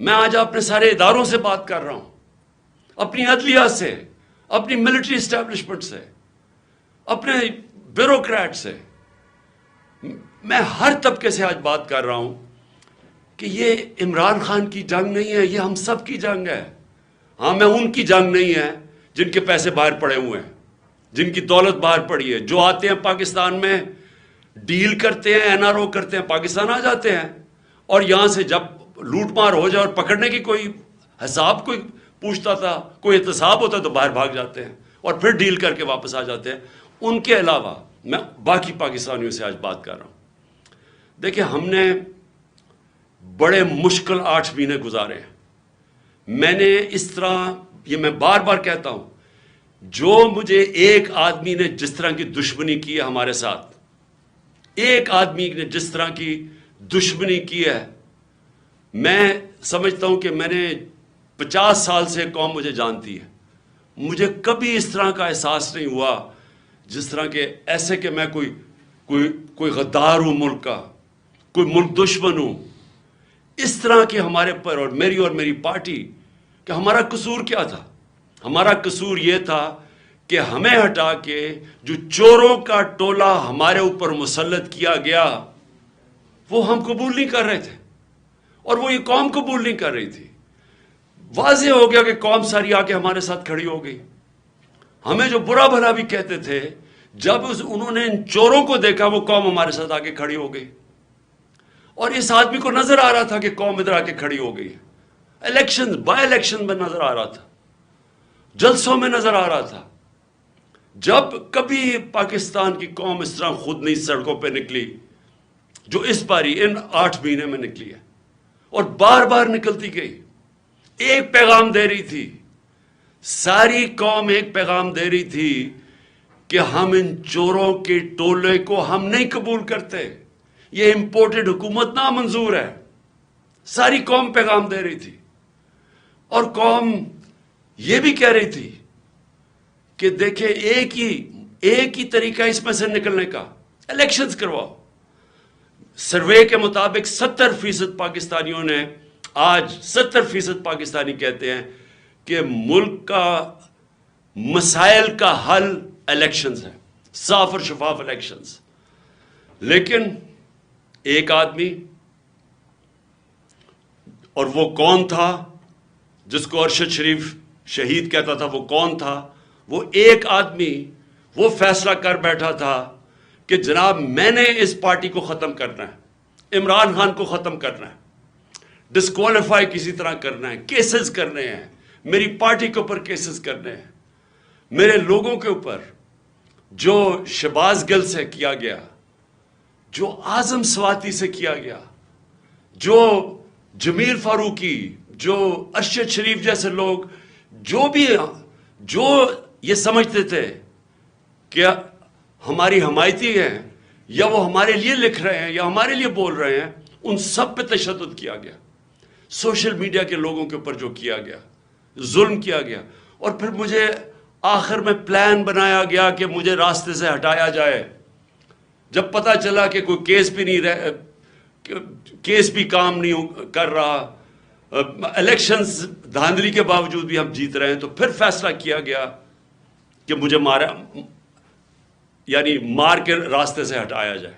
میں آج اپنے سارے اداروں سے بات کر رہا ہوں، اپنی عدلیہ سے، اپنی ملٹری اسٹیبلشمنٹ سے، اپنے بیوروکریٹ سے، میں ہر طبقے سے آج بات کر رہا ہوں کہ یہ عمران خان کی جنگ نہیں ہے، یہ ہم سب کی جنگ ہے۔ ہاں، میں ان کی جنگ نہیں ہے جن کے پیسے باہر پڑے ہوئے ہیں، جن کی دولت باہر پڑی ہے، جو آتے ہیں پاکستان میں ڈیل کرتے ہیں، این آر او کرتے ہیں، پاکستان آ جاتے ہیں، اور یہاں سے جب لوٹ مار ہو جائے اور پکڑنے کی کوئی حساب کوئی پوچھتا تھا، کوئی احتساب ہوتا تو باہر بھاگ جاتے ہیں اور پھر ڈیل کر کے واپس آ جاتے ہیں۔ ان کے علاوہ میں باقی پاکستانیوں سے آج بات کر رہا ہوں۔ دیکھیں، ہم نے بڑے مشکل 8 مہینے گزارے ہیں۔ میں نے اس طرح، یہ میں بار بار کہتا ہوں، جو مجھے ایک آدمی نے جس طرح کی دشمنی کی ہے ہمارے ساتھ، ایک آدمی نے جس طرح کی دشمنی کی ہے، میں سمجھتا ہوں کہ میں نے 50 سال سے قوم مجھے جانتی ہے، مجھے کبھی اس طرح کا احساس نہیں ہوا جس طرح کہ ایسے کہ میں کوئی غدار ہوں ملک کا، کوئی ملک دشمن ہوں۔ اس طرح کہ ہمارے پر اور میری پارٹی کہ ہمارا قصور کیا تھا؟ ہمارا قصور یہ تھا کہ ہمیں ہٹا کے جو چوروں کا ٹولہ ہمارے اوپر مسلط کیا گیا وہ ہم قبول نہیں کر رہے تھے، اور وہ یہ قوم قبول نہیں کر رہی تھی۔ واضح ہو گیا کہ قوم ساری آ کے ہمارے ساتھ کھڑی ہو گئی۔ ہمیں جو برا بھلا بھی کہتے تھے، جب انہوں نے ان چوروں کو دیکھا وہ قوم ہمارے ساتھ آ کے کھڑی ہو گئی، اور اس آدمی کو نظر آ رہا تھا کہ قوم ادھر آ کے کھڑی ہو گئی ہے۔ بائی الیکشن میں نظر آ رہا تھا، جلسوں میں نظر آ رہا تھا۔ جب کبھی پاکستان کی قوم اس طرح خود نہیں سڑکوں پہ نکلی جو اس باری ان 8 مہینے میں نکلی ہے، اور بار بار نکلتی گئی، ایک پیغام دے رہی تھی، ساری قوم ایک پیغام دے رہی تھی کہ ہم ان چوروں کے ٹولے کو ہم نہیں قبول کرتے، یہ امپورٹڈ حکومت نامنظور ہے۔ ساری قوم پیغام دے رہی تھی، اور قوم یہ بھی کہہ رہی تھی کہ دیکھیں ایک ہی طریقہ اس میں سے نکلنے کا، الیکشنز کرواؤ۔ سروے کے مطابق 70% پاکستانیوں نے آج 70% پاکستانی کہتے ہیں کہ ملک کا مسائل کا حل الیکشنز ہے، صاف اور شفاف الیکشنز۔ لیکن ایک آدمی، اور وہ کون تھا جس کو ارشد شریف شہید کہتا تھا، وہ کون تھا؟ وہ ایک آدمی وہ فیصلہ کر بیٹھا تھا کہ جناب میں نے اس پارٹی کو ختم کرنا ہے، عمران خان کو ختم کرنا ہے، ڈسکوالیفائی کسی طرح کرنا ہے، کیسز کرنے ہیں، میری پارٹی کے اوپر کیسز کرنے ہیں، میرے لوگوں کے اوپر جو شہباز گل سے کیا گیا، جو اعظم سواتی سے کیا گیا، جو جمیل فاروقی، جو ارشد شریف جیسے لوگ جو یہ سمجھتے تھے کہ ہماری حمایتی ہیں، یا وہ ہمارے لیے لکھ رہے ہیں یا ہمارے لیے بول رہے ہیں، ان سب پہ تشدد کیا گیا۔ سوشل میڈیا کے لوگوں کے اوپر جو کیا گیا، ظلم کیا گیا، اور پھر مجھے آخر میں پلان بنایا گیا کہ مجھے راستے سے ہٹایا جائے۔ جب پتہ چلا کہ کوئی کیس بھی کام نہیں کر رہا، الیکشنز دھاندلی کے باوجود بھی ہم جیت رہے ہیں، تو پھر فیصلہ کیا گیا کہ مجھے مار کے راستے سے ہٹایا جائے۔